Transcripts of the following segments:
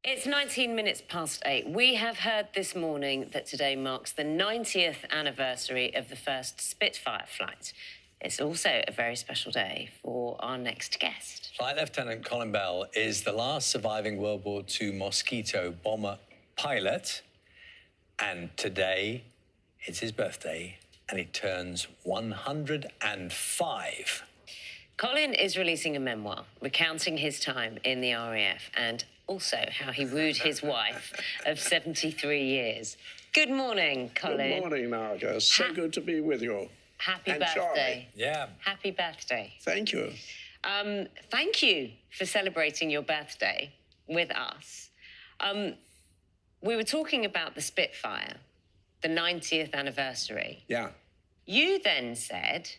It's 19 minutes past 8. We have heard this morning that today marks the 90th anniversary of the first Spitfire flight. It's also a very special day for our next guest. Flight Lieutenant Collin Bell is the last surviving World War II Mosquito bomber pilot. And today, it's his birthday, and he turns 105. Collin is releasing a memoir recounting his time in the RAF and also how he wooed his wife of 73 years. Good morning, Collin. Good morning, Margot. So good to be with you. Happy and birthday. Charlie. Yeah. Happy birthday. Thank you. Thank you for celebrating your birthday with us. We were talking about the Spitfire, the 90th anniversary. Yeah. You then said...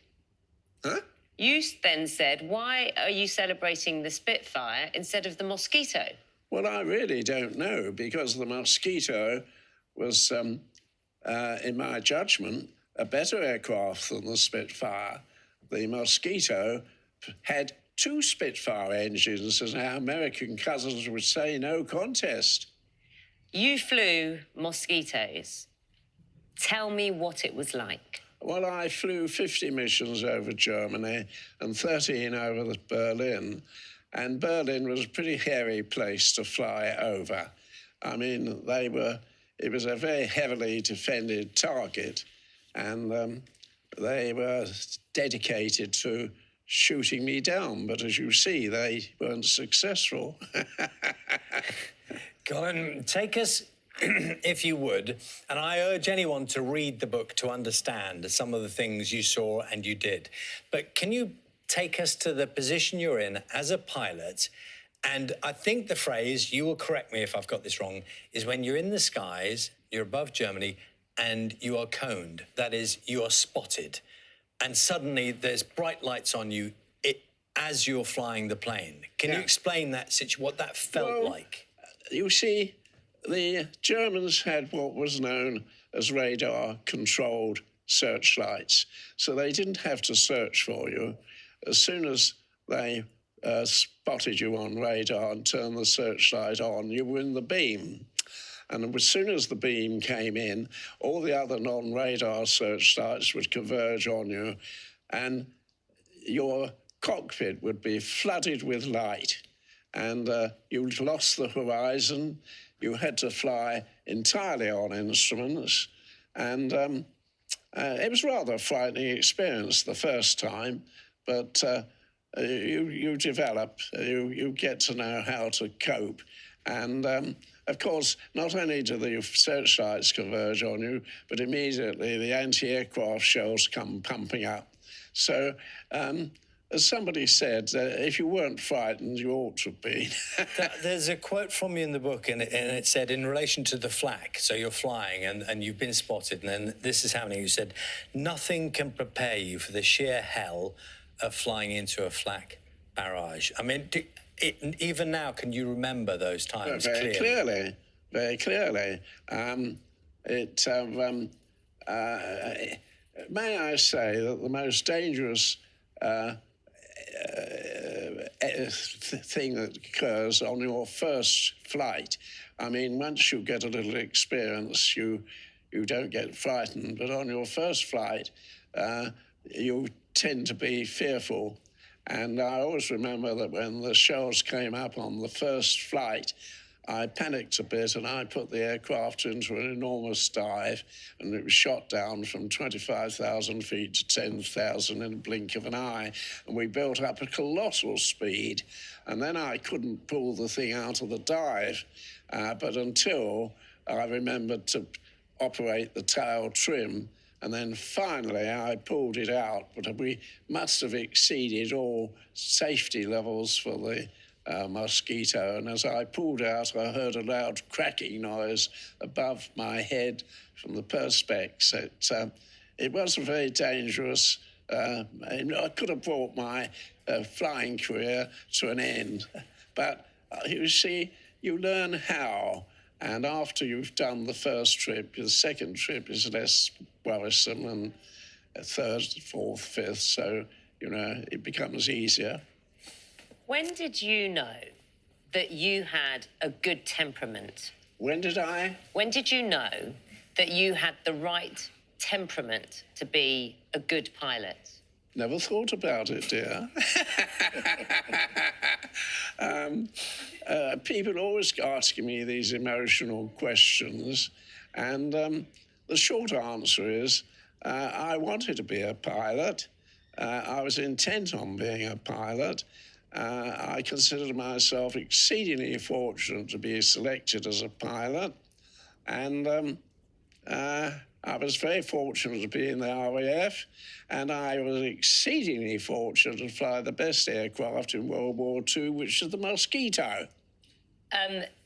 Huh? You then said, why are you celebrating the Spitfire instead of the Mosquito? Well, I really don't know, because the Mosquito was, in my judgment, a better aircraft than the Spitfire. The Mosquito had two Spitfire engines, as our American cousins would say, no contest. You flew Mosquitoes. Tell me what it was like. Well, I flew 50 missions over Germany and 13 over Berlin. And Berlin was a pretty hairy place to fly over. I mean, it was a very heavily defended target, and they were dedicated to shooting me down. But as you see, they weren't successful. Collin, take us, if you would, and I urge anyone to read the book to understand some of the things you saw and you did. But can you take us to the position you're in as a pilot? And I think the phrase, you will correct me if I've got this wrong, is when you're in the skies, you're above Germany, and you are coned. That is, you are spotted. And suddenly there's bright lights on you as you're flying the plane. Can you explain that what that felt like? You see, the Germans had what was known as radar-controlled searchlights, so they didn't have to search for you. As soon as they spotted you on radar and turned the searchlight on, you were in the beam. And as soon as the beam came in, all the other non-radar searchlights would converge on you, and your cockpit would be flooded with light. And you'd lost the horizon. You had to fly entirely on instruments. And it was rather a frightening experience the first time, but you develop, you get to know how to cope. And of course, not only do the searchlights converge on you, but immediately the anti-aircraft shells come pumping up. So, as somebody said, if you weren't frightened, you ought to have been. There's a quote from you in the book, and it said, in relation to the flak, so you're flying and you've been spotted, and then this is happening. You said, nothing can prepare you for the sheer hell of flying into a flak barrage. I mean, even now, can you remember those times very clearly? Very clearly. May I say that the most dangerous thing that occurs on your first flight. I mean, once you get a little experience, you don't get frightened, but on your first flight, you tend to be fearful. And I always remember that when the shells came up on the first flight, I panicked a bit and I put the aircraft into an enormous dive, and it was shot down from 25,000 feet to 10,000 in a blink of an eye. And we built up a colossal speed. And then I couldn't pull the thing out of the dive, but until I remembered to operate the tail trim. And then finally I pulled it out, but we must have exceeded all safety levels for the Mosquito, and as I pulled out, I heard a loud cracking noise above my head from the perspex. It was a very dangerous. I could have brought my flying career to an end, but you see, you learn how. And after you've done the first trip, the second trip is less worrisome, and a third, fourth, fifth, so, it becomes easier. When did you know that you had a good temperament? When did I? When did you know that you had the right temperament to be a good pilot? Never thought about it, dear. People always asking me these emotional questions, and the short answer is I wanted to be a pilot. I was intent on being a pilot. I considered myself exceedingly fortunate to be selected as a pilot, and I was very fortunate to be in the RAF, and I was exceedingly fortunate to fly the best aircraft in World War II, which is the Mosquito.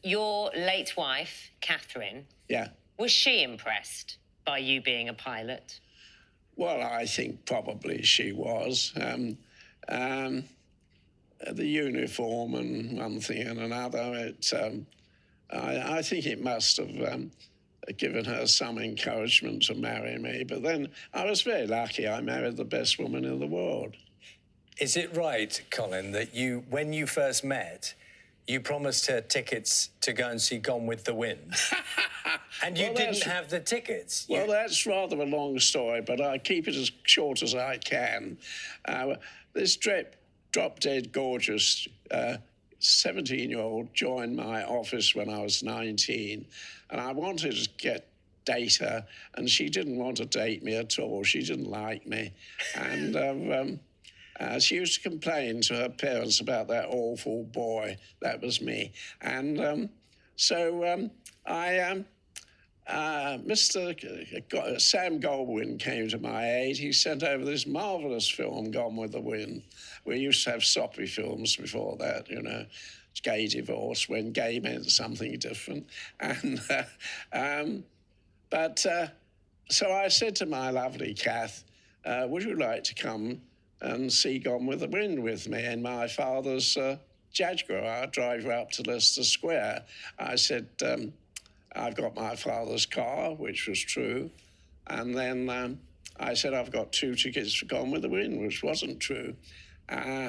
Your late wife, Catherine, Yeah. was she impressed by you being a pilot? Well, I think probably she was. The uniform and one thing and another, I think it must have given her some encouragement to marry me. But then I was very lucky. I married the best woman in the world. Is it right, Colin, that when you first met, you promised her tickets to go and see Gone with the Wind? And you didn't have the tickets? Well, that's rather a long story, but I'll keep it as short as I can. This drop-dead gorgeous 17-year-old joined my office when I was 19, and I wanted to get data, and she didn't want to date me at all. She didn't like me. And she used to complain to her parents about that awful boy. That was me. And Mr. Sam Goldwyn came to my aid. He sent over this marvellous film, Gone with the Wind. We used to have soppy films before that, you know, gay divorce, when gay meant something different. And so I said to my lovely Kath, would you like to come and see Gone with the Wind with me in my father's Jaguar? I'll drive you up to Leicester Square. I said, I've got my father's car, which was true. And then I said, I've got 2 tickets for Gone with the Wind, which wasn't true.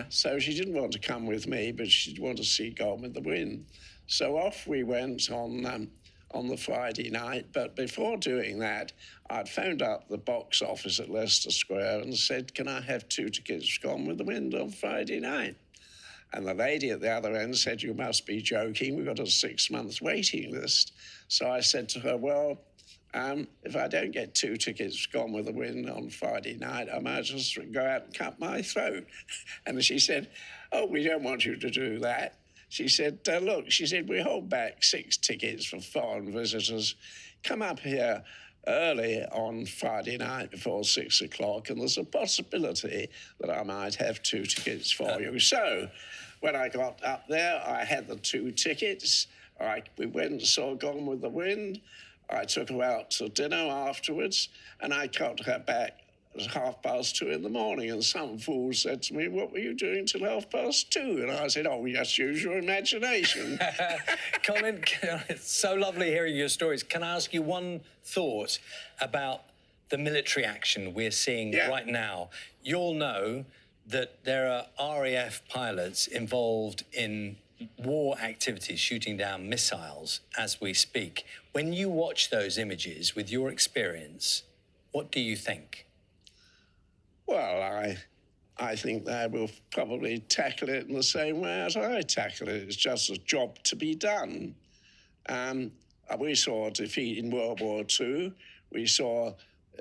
So she didn't want to come with me, but she'd want to see Gone with the Wind. So off we went on the Friday night. But before doing that, I'd phoned up the box office at Leicester Square and said, can I have 2 tickets for Gone with the Wind on Friday night? And the lady at the other end said, you must be joking. We've got a 6-month waiting list. So I said to her, well, if I don't get 2 tickets Gone with the Wind on Friday night, I might just go out and cut my throat. And she said, oh, we don't want you to do that. She said, look, she said, we hold back 6 tickets for foreign visitors. Come up here early on Friday night before 6 o'clock, and there's a possibility that I might have 2 tickets for you. So when I got up there, I had the 2 tickets. We went and saw Gone with the Wind. I took her out to dinner afterwards, and I got her back at 2:30 in the morning, and some fool said to me, what were you doing till 2:30? And I said, oh, just use your imagination. Colin, it's so lovely hearing your stories. Can I ask you one thought about the military action we're seeing right now? You'll know that there are RAF pilots involved in war activities, shooting down missiles as we speak. When you watch those images with your experience, what do you think? Well, I think they will probably tackle it in the same way as I tackle it. It's just a job to be done. We saw defeat in World War II. We saw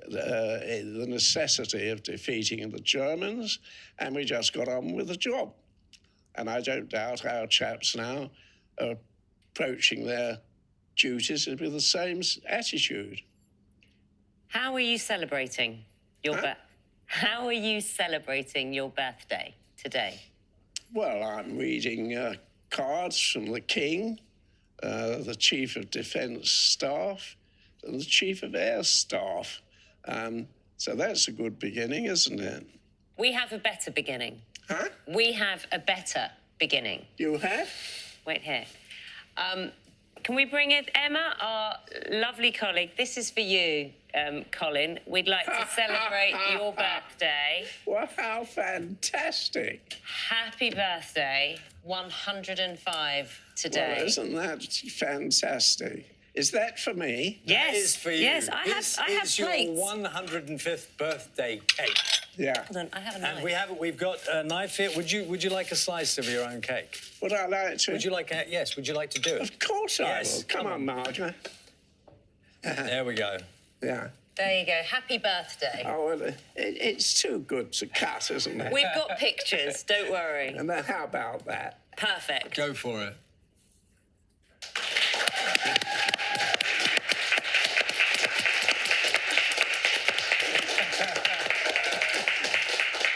the necessity of defeating the Germans, and we just got on with the job. And I don't doubt our chaps now are approaching their duties with the same attitude. How are you celebrating your How are you celebrating your birthday today? Well, I'm reading cards from the King, the Chief of Defence Staff, and the Chief of Air Staff. So that's a good beginning, isn't it? We have a better beginning. Huh? We have a better beginning. You have? Wait here. Can we bring in Emma, our lovely colleague? This is for you, Colin. We'd like to celebrate your birthday. Well, how fantastic. Happy birthday, 105 today. Well, isn't that fantastic? Is that for me? Yes, That is for you. Yes, I have This is your plates. 105th birthday cake. Yeah. Hold on, I have a knife. And we've got a knife here. Would you like a slice of your own cake? Would I like to? Would you like to do it? Of course I Yes, will. Come on, Margaret. There we go. Yeah. There you go. Happy birthday. Oh, well, it's too good to cut, isn't it? We've got pictures, don't worry. And then how about that? Perfect. Go for it.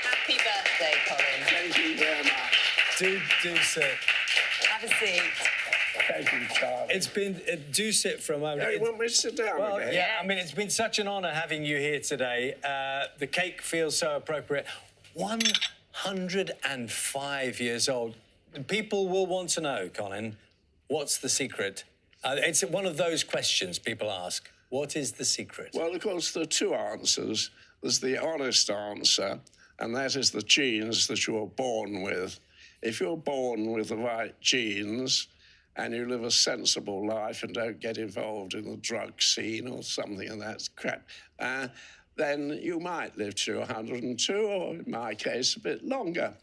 Happy birthday, Colin. Thank you very much. Do sit. Have a seat. Thank you, Charlie. It's been do sit for a moment. Oh, you It's- want me to sit down Well, again? yeah, I mean, it's been such an honour having you here today. The cake feels so appropriate. 105 years old. People will want to know, Colin, what's the secret? It's one of those questions people ask. What is the secret? Well, of course, there are two answers. There's the honest answer, and that is the genes that you're born with. If you're born with the right genes and you live a sensible life and don't get involved in the drug scene or something of that crap, then you might live to 102, or in my case, a bit longer.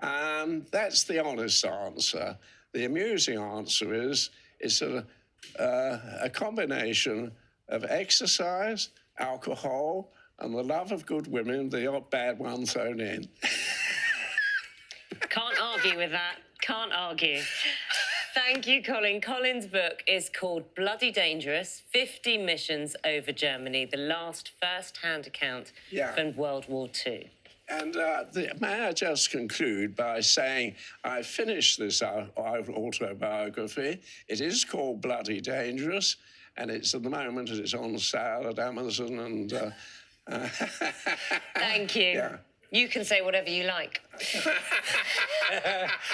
That's the honest answer. The amusing answer is it's a combination of exercise, alcohol, and the love of good women, the odd bad one thrown in. Can't argue with that. Can't argue. Thank you, Colin. Colin's book is called Bloody Dangerous, 50 Missions Over Germany, the last first-hand account from World War II. And may I just conclude by saying I finished this autobiography. It is called Bloody Dangerous, and it's at the moment it's on sale at Amazon. And Thank you. Yeah. You can say whatever you like.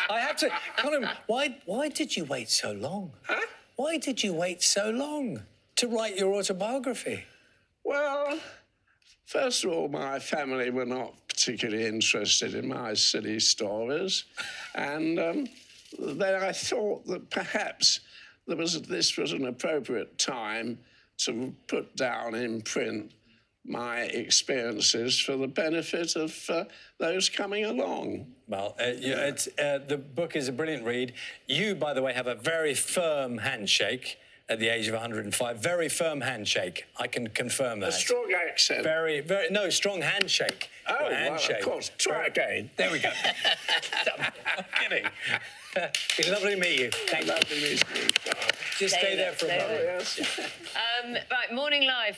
I have to, Colin. Why did you wait so long? Huh? Why did you wait so long to write your autobiography? Well, first of all, my family were not particularly interested in my silly stories, and then I thought that perhaps this was an appropriate time to put down in print my experiences for the benefit of those coming along. Well, the book is a brilliant read. You, by the way, have a very firm handshake at the age of 105. Very firm handshake. I can confirm that. A strong accent. No, strong handshake. Oh, handshake. well, of course. Try again. There we go. I'm kidding. It's lovely to meet you. Thank you. Lovely meeting you. Just stay there for a moment. Yes. Right, Morning Live.